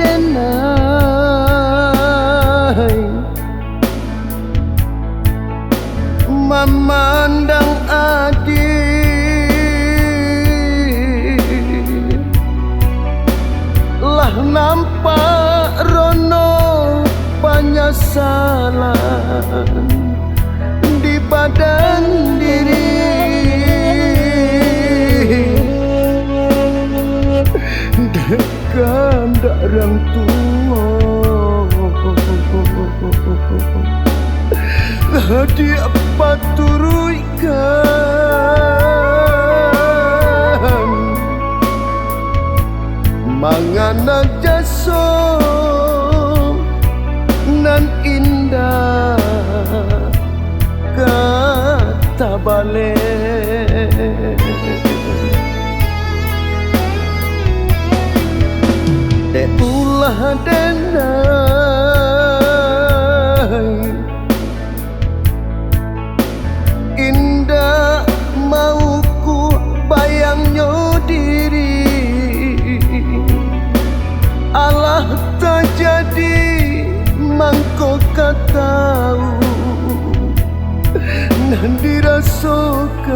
modenai memandang adik lah nampak rono penyesalan di badan diri dekan darang tua di apa turuikan mangana jaso nan indah kata balik de ulah denai indah mauku bayangnya diri Allah tak jadi mangko katau nan dirasakan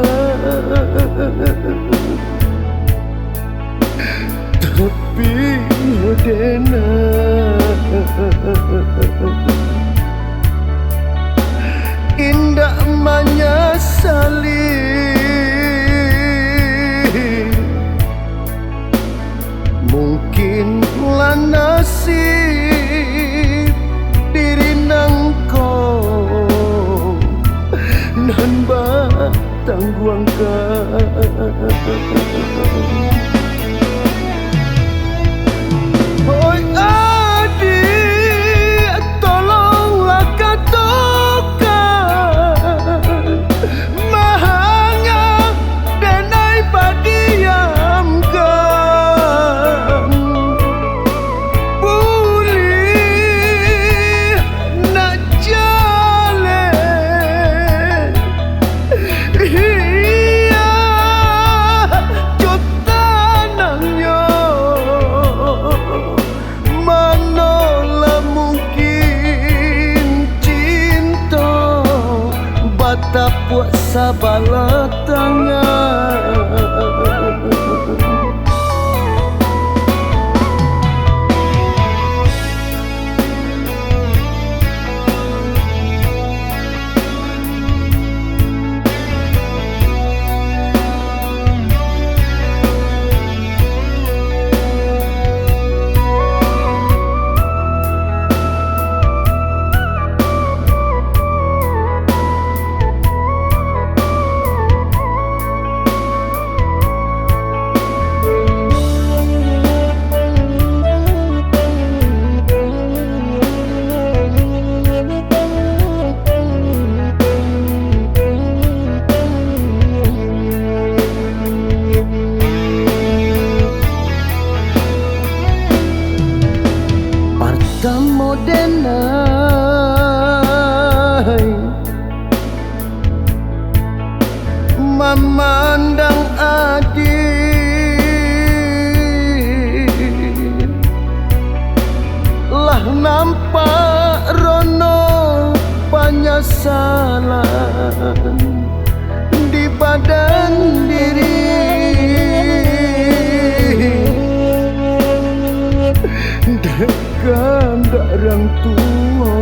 tapi dena indah menyesali mungkin lah nasib diri nangko nan batang guangkan oi adik tolonglah katakan mahanga denai padiamkan pulih nak jalan iya jotanangnya manolah mungkin cinta bata puasa balatangnya modenai memandang adik lah nampak rono penyesalan di badan diri dekan darang tua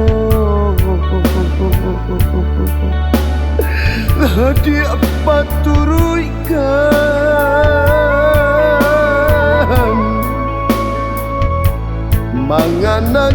di apa turuikan mangana